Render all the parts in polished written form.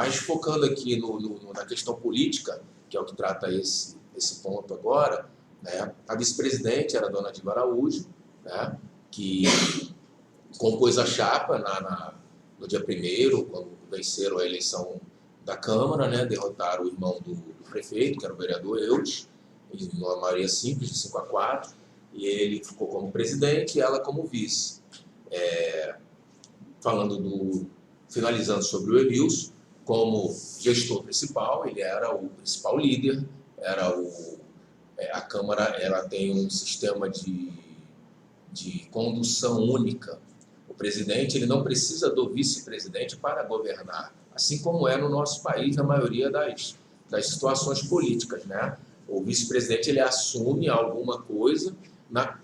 Mas focando aqui na questão política, que é o que trata esse ponto agora, né, a vice-presidente era a dona Diva Araújo, né, que compôs a chapa no dia 1º, quando venceram a eleição da Câmara, né, derrotaram o irmão do prefeito, que era o vereador Eudes, em uma maioria simples, de 5-4, e ele ficou como presidente e ela como vice. Finalizando sobre o Emilson, como gestor principal, ele era o principal líder, a Câmara ela tem um sistema de condução única. O presidente ele não precisa do vice-presidente para governar, assim como é no nosso país na maioria das situações políticas, né? O vice-presidente ele assume alguma coisa na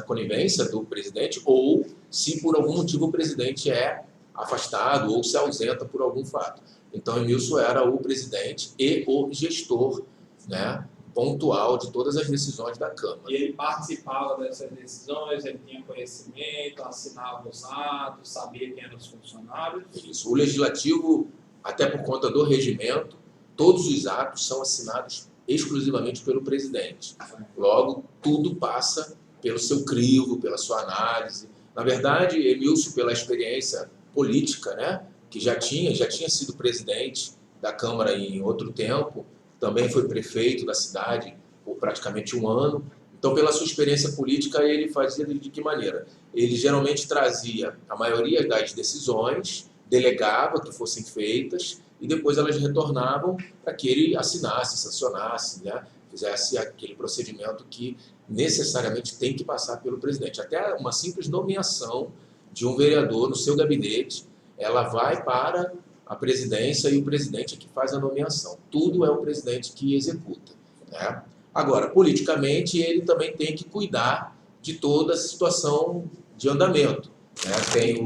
conivência do presidente, ou se por algum motivo o presidente é afastado ou se ausenta por algum fato. Então, Emilson era o presidente e o gestor, né, pontual de todas as decisões da Câmara. E ele participava dessas decisões, ele tinha conhecimento, assinava os atos, sabia quem eram os funcionários? Isso. O Legislativo, até por conta do regimento, todos os atos são assinados exclusivamente pelo presidente. Logo, tudo passa pelo seu crivo, pela sua análise. Na verdade, Emilson, pela experiência política, né, que já tinha sido presidente da Câmara em outro tempo, também foi prefeito da cidade por praticamente 1 ano. Então, pela sua experiência política, ele fazia de que maneira? Ele geralmente trazia a maioria das decisões, delegava que fossem feitas, e depois elas retornavam para que ele assinasse, sancionasse, né? Fizesse aquele procedimento que necessariamente tem que passar pelo presidente. Até uma simples nomeação de um vereador no seu gabinete, ela vai para a presidência e o presidente é que faz a nomeação. Tudo é o presidente que executa, né? Agora, politicamente, ele também tem que cuidar de toda a situação de andamento, né? Tem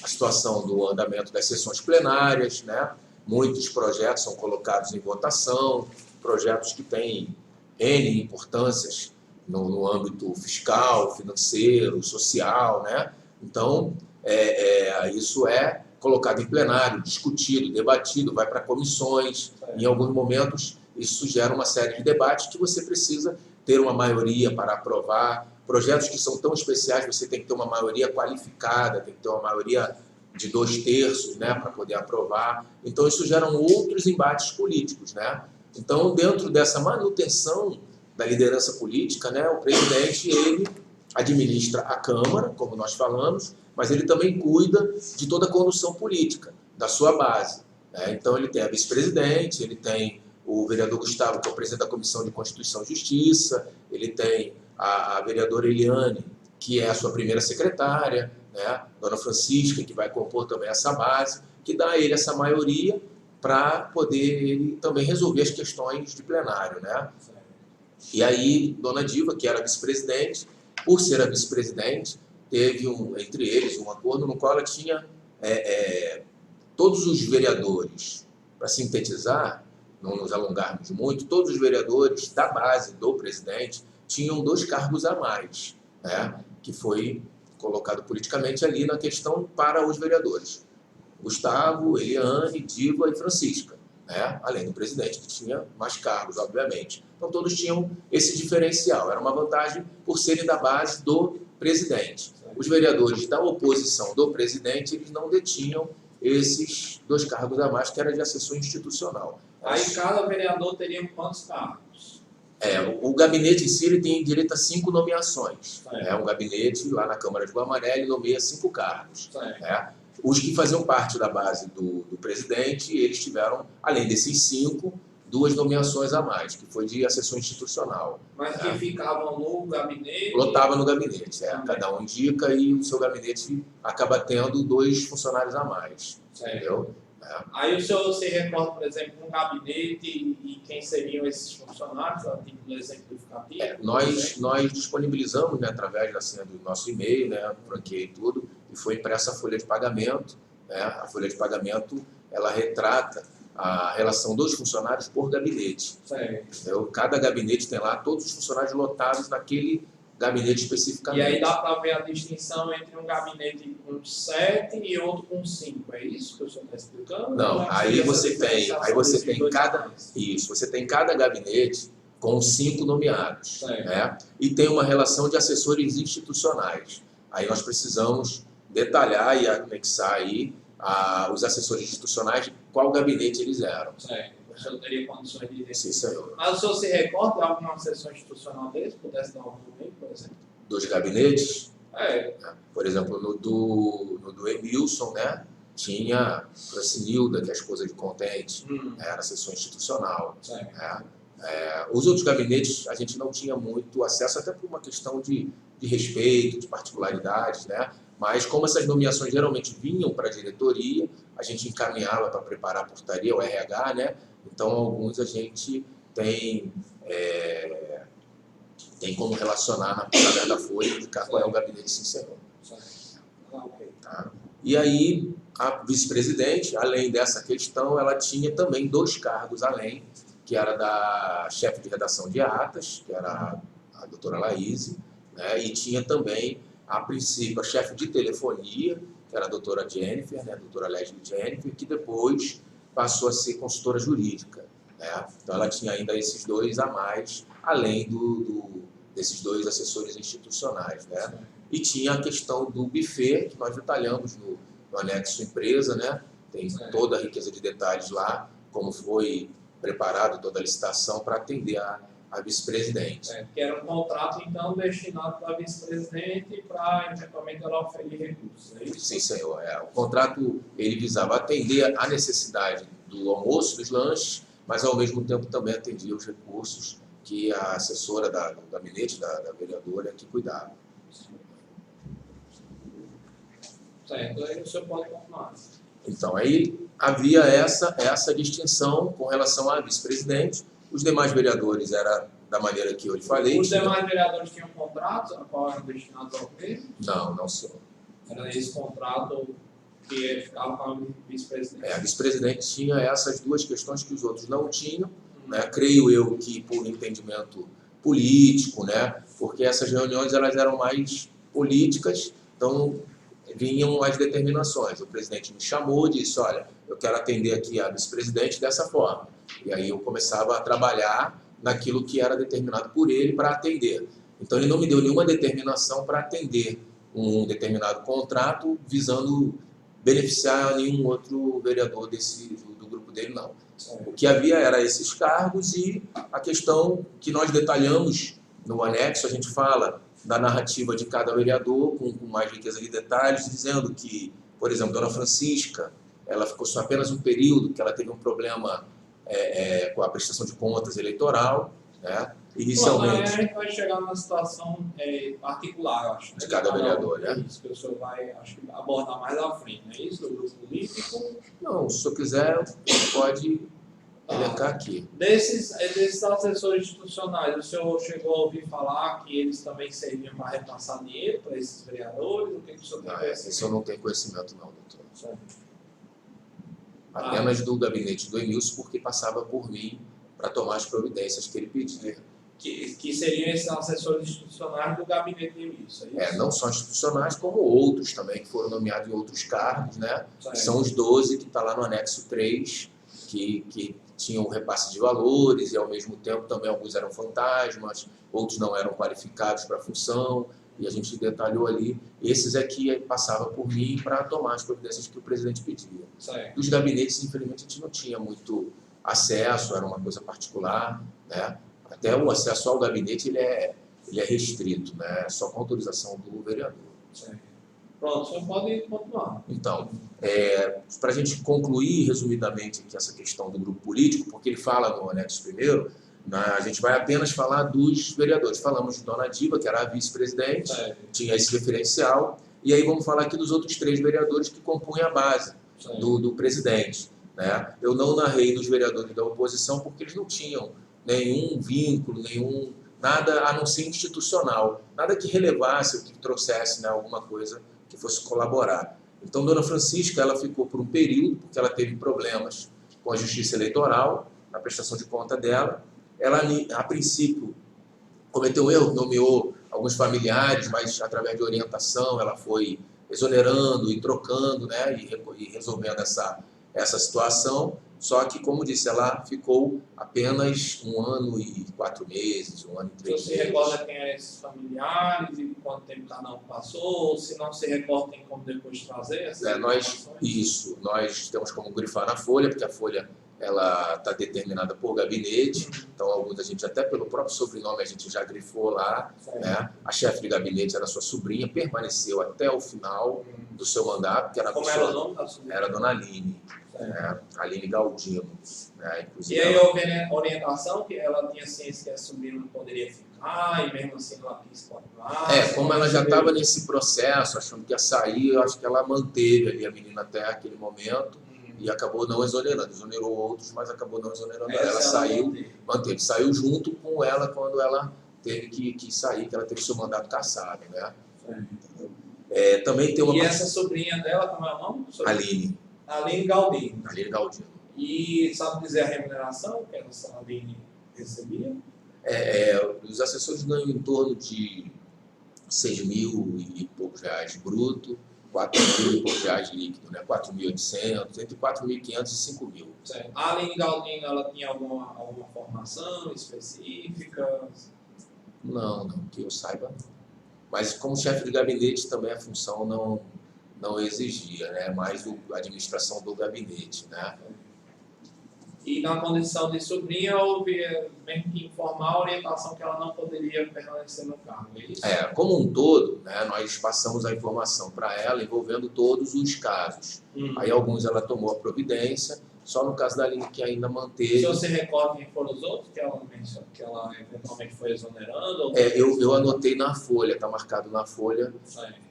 a situação do andamento das sessões plenárias, né? Muitos projetos são colocados em votação, projetos que têm N importâncias no âmbito fiscal, financeiro, social, né? Então, isso é colocado em plenário, discutido, debatido, vai para comissões. Em alguns momentos, isso gera uma série de debates que você precisa ter uma maioria para aprovar. Projetos que são tão especiais, você tem que ter uma maioria qualificada, tem que ter uma maioria de 2/3, né, para poder aprovar. Então, isso gera outros embates políticos, né? Então, dentro dessa manutenção da liderança política, né, o presidente, ele administra a Câmara, como nós falamos, mas ele também cuida de toda a condução política, da sua base, né? Então, ele tem a vice-presidente, ele tem o vereador Gustavo, que é o presidente da Comissão de Constituição e Justiça, ele tem a vereadora Eliane, que é a sua primeira secretária, né? Dona Francisca, que vai compor também essa base, que dá a ele essa maioria para poder ele também resolver as questões de plenário, né? E aí, Dona Diva, que era vice-presidente, por ser a vice-presidente, teve entre eles um acordo no qual ela tinha todos os vereadores, para sintetizar, não nos alongarmos muito, todos os vereadores da base do presidente tinham 2 cargos a mais, né, que foi colocado politicamente ali na questão para os vereadores. Gustavo, Eliane, Diva e Francisca, né, além do presidente, que tinha mais cargos, obviamente. Então, todos tinham esse diferencial. Era uma vantagem por serem da base do presidente. Os vereadores da oposição do presidente, eles não detinham esses 2 cargos a mais, que era de assessor institucional. Aí cada vereador teria quantos cargos? O gabinete em si ele tem direito a 5 nomeações. Um gabinete lá na Câmara de Guamaré, ele nomeia 5 cargos. Né? Os que faziam parte da base do presidente, eles tiveram, além desses 5, 2 nomeações a mais, que foi de assessor institucional. Mas que ficavam no gabinete? Lotava no gabinete, cada um indica e o seu gabinete acaba tendo 2 funcionários a mais. Entendeu? Aí o senhor se recorda, por exemplo, um gabinete e quem seriam esses funcionários, a título exemplificativo? Nós disponibilizamos, né, através do nosso e-mail, né, franqueei tudo, e foi impressa a folha de pagamento. Né? A folha de pagamento, ela retrata a relação dos funcionários por gabinete. Então, cada gabinete tem lá todos os funcionários lotados naquele gabinete E especificamente. aí dá para ver a distinção entre um gabinete com 7 e outro com 5. É isso que o senhor está explicando? Não, Ou é que aí seria essa você diferenciação desses tem dois cada canais? isso, você tem cada gabinete com 5 nomeados, Certo. né? E tem uma relação de assessores institucionais. Aí nós precisamos detalhar e anexar aí os assessores institucionais de qual gabinete eles eram. Certo. O senhor teria condições de Sim, identificar. senhor. Mas o senhor se recorda de alguma sessão institucional deles? Pudesse dar um nome, por exemplo? Dos gabinetes, É, por exemplo, no do Emilson, né? Tinha Francinilda, que é a esposa de Contente, era sessão institucional. certo. Né? Os outros gabinetes a gente não tinha muito acesso, até por uma questão de respeito, de particularidades, né? Mas como essas nomeações geralmente vinham para a diretoria, a gente encaminhava para preparar a portaria, o RH, né? Então alguns a gente tem como relacionar na através da folha e indicar qual é o gabinete sincero. Certo. Ok. Tá? E aí a vice-presidente, além dessa questão, ela tinha também 2 cargos além, que era da chefe de redação de atas, que era a doutora Laíse, né? E tinha também, a princípio, a chefe de telefonia, que era a doutora Jennifer, né? A doutora Leslie Jennifer, que depois passou a ser consultora jurídica. Né? Então ela tinha ainda esses 2 a mais, além desses 2 assessores institucionais. Né? E tinha a questão do buffet, que nós detalhamos no anexo empresa, né? Tem toda a riqueza de detalhes lá, como foi preparado toda a licitação para atender a vice-presidente. Que era um contrato, então, destinado para vice-presidente para, eventualmente, ela oferir recursos, é isso? Sim, senhor. O contrato ele visava atender a necessidade do almoço, dos lanches, mas, ao mesmo tempo, também atendia os recursos que a assessora do gabinete da vereadora que cuidava. Certo, aí o senhor pode continuar. Então, aí havia essa distinção com relação à vice-presidente. Os demais vereadores era da maneira que eu lhe falei. Os demais vereadores tinham contratos, a qual eram destinados ao mesmo? Não, senhor. Era esse contrato que ficava com a vice-presidente? A vice-presidente tinha essas 2 questões que os outros não tinham, né? Creio eu que por entendimento político, né? Porque essas reuniões elas eram mais políticas, então vinham as determinações. O presidente me chamou e disse, olha, eu quero atender aqui a vice-presidente dessa forma. E aí eu começava a trabalhar naquilo que era determinado por ele para atender. Então ele não me deu nenhuma determinação para atender um determinado contrato visando beneficiar nenhum outro vereador do grupo dele, não. O que havia era esses cargos e a questão que nós detalhamos no anexo, a gente fala da narrativa de cada vereador, com mais riqueza de detalhes, dizendo que, por exemplo, Dona Francisca, ela ficou só apenas um período, que ela teve um problema com a prestação de contas eleitoral, né? Inicialmente. A gente vai chegar numa situação particular, acho. De cada vereador, né? Isso que o senhor vai, acho, abordar mais à frente, não é isso? Do grupo político. Não, se o senhor quiser, pode elencar aqui. Desses assessores institucionais, o senhor chegou a ouvir falar que eles também serviam para repassar dinheiro para esses vereadores? O que o senhor tem conhecimento? Isso eu não tenho conhecimento não, doutor. Certo. Apenas do gabinete do Emilson, porque passava por mim para tomar as providências que ele pedia. Que seriam esses assessores institucionais do gabinete do Emilson, é isso? Não só institucionais, como outros também, que foram nomeados em outros cargos, né? Certo. São os 12 que está lá no anexo 3, que tinham o repasse de valores e, ao mesmo tempo, também alguns eram fantasmas, outros não eram qualificados para a função, e a gente detalhou ali. Esses aqui passavam por mim para tomar as providências que o presidente pedia. Certo. Dos gabinetes, infelizmente, a gente não tinha muito acesso, era uma coisa particular, né? Até o acesso ao gabinete ele é restrito, né? Só com autorização do vereador. Certo. Pronto, o senhor pode continuar. Então, para a gente concluir resumidamente aqui essa questão do grupo político, porque ele fala no anexo primeiro, a gente vai apenas falar dos vereadores. Falamos de Dona Diva, que era a vice-presidente, tinha esse referencial, e aí vamos falar aqui dos outros 3 vereadores que compunham a base do presidente. Né? Eu não narrei dos vereadores da oposição porque eles não tinham nenhum vínculo, nada a não ser institucional, nada que relevasse, que trouxesse, né, alguma coisa que fosse colaborar. Então, Dona Francisca, ela ficou por um período, porque ela teve problemas com a justiça eleitoral, na prestação de conta dela. Ela, a princípio, cometeu um erro, nomeou alguns familiares, mas através de orientação ela foi exonerando e trocando, né, e resolvendo essa situação. Só que, como disse, ela ficou apenas 1 ano e 4 meses, 1 ano e 3 Você meses. recorda quem eram esses familiares e quanto tempo cada um passou? Ou se não se recorda, tem como depois trazer essas informações? Nós temos como grifar na folha, porque a folha ela está determinada por gabinete, então alguns a gente até pelo próprio sobrenome a gente já grifou lá, né? A chefe de gabinete era sua sobrinha, permaneceu até o final do seu mandato, que era Como era o nome da sobrinha? era a dona Aline, né? Aline Galdino, né? Inclusive, E aí houve a orientação que ela tinha ciência que a sobrinha não poderia ficar, e mesmo assim ela quis continuar. como ela já estava nesse processo, achando que ia sair, eu acho que ela manteve ali a menina até aquele momento e acabou não exonerando. Exonerou outros, mas acabou não exonerando ela. Ela saiu, manteve. Saiu junto com ela quando ela teve que sair, que ela teve seu mandato cassado, né? Também tem uma... E essa sobrinha dela, como é o nome? Aline. Aline Galdino. Aline Galdino. E sabe dizer a remuneração que essa Aline recebia? Os assessores ganham em torno de 6 mil e poucos reais bruto, 4 mil e poucos reais líquido, né? 4.800, entre 4.500 e 5 mil. Certo. A Aline Galdino, ela tinha alguma formação específica? Não, que eu saiba não. Mas como chefe de gabinete também a função não exigia, né? Mais a administração do gabinete, né? E na condição de sobrinha, houve mesmo que informar a orientação que ela não poderia permanecer no cargo, é isso? Como um todo, né, nós passamos a informação para ela envolvendo todos os casos. Aí alguns ela tomou a providência, só no caso da Aline que ainda manteve. Se você recorda quem foram os outros que ela eventualmente foi exonerando? Eu anotei na folha, está marcado na folha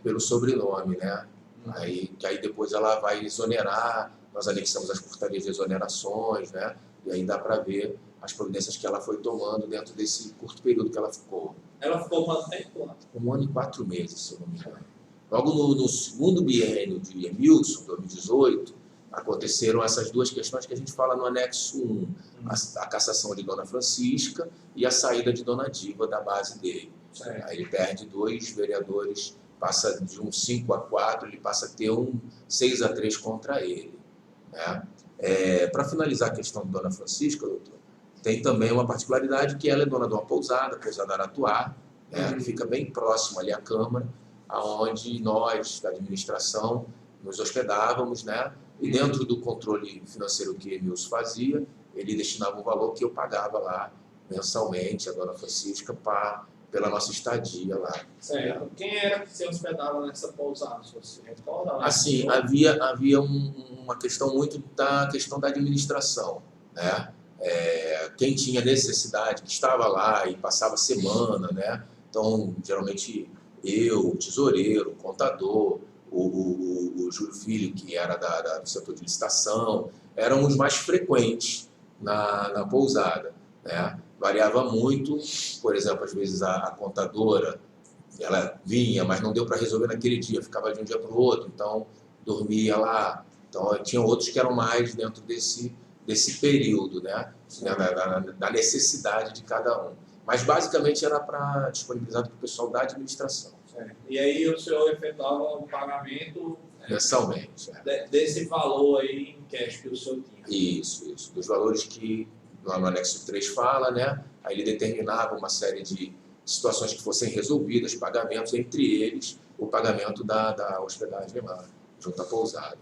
pelo sobrenome, né? Aí depois ela vai exonerar, nós anexamos as portarias de exonerações, né? E aí dá para ver as providências que ela foi tomando dentro desse curto período que ela ficou. Ela ficou quanto tempo lá? 1 ano e 4 meses, se eu não me engano. Logo no segundo biênio de Emilson, 2018, aconteceram essas duas questões que a gente fala no anexo 1, a cassação de Dona Francisca e a saída de Dona Diva da base dele. Aí ele perde 2 vereadores, passa de um 5-4, ele passa a ter um 6-3 contra ele, né? Para finalizar a questão de Dona Francisca, doutor, tem também uma particularidade que ela é dona de uma pousada Aratuá, né, que fica bem próximo ali à Câmara, aonde nós, da administração, nos hospedávamos, né? E dentro do controle financeiro que Emilson fazia, ele destinava um valor que eu pagava lá mensalmente, a Dona Francisca, pela nossa estadia lá. Certo. Quem era que se hospedava nessa pousada? Se você recorda? Assim, havia uma questão muito da questão da administração, né? Quem tinha necessidade, que estava lá e passava semana, né? Então, geralmente eu, o tesoureiro, o contador, o Júlio Filho, que era do setor de licitação, eram os mais frequentes na pousada, né? Variava muito, por exemplo, às vezes a contadora, ela vinha, mas não deu para resolver naquele dia, ficava de um dia para o outro, então dormia lá. Então, tinha outros que eram mais dentro desse período, né? Da necessidade de cada um. Mas, basicamente, era para disponibilizado para o pessoal da administração. E aí o senhor efetuava o pagamento mensalmente. Desse valor aí em cash que o senhor tinha. Isso. Dos valores que lá no anexo 3 fala, né? Aí ele determinava uma série de situações que fossem resolvidas, pagamentos, entre eles o pagamento da hospedagem lá, junto à pousada.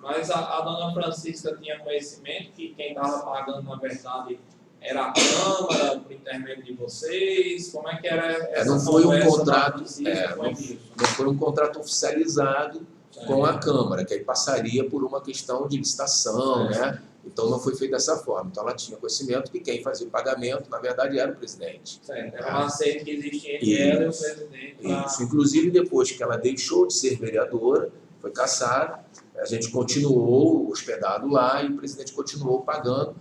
Mas a Dona Francisca tinha conhecimento que quem estava pagando, na verdade, era a Câmara, por intermédio de vocês? Como é que era essa não foi um contrato, não foi um contrato oficializado com a Câmara, que aí passaria por uma questão de licitação, né? Então não foi feito dessa forma. Então ela tinha conhecimento que quem fazia o pagamento, na verdade, era o presidente. Era um acerto que existia entre ela e o presidente. Isso. Inclusive, depois que ela deixou de ser vereadora, foi cassada, a gente continuou hospedado lá e o presidente continuou pagando.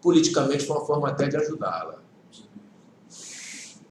Politicamente foi uma forma até de ajudá-la.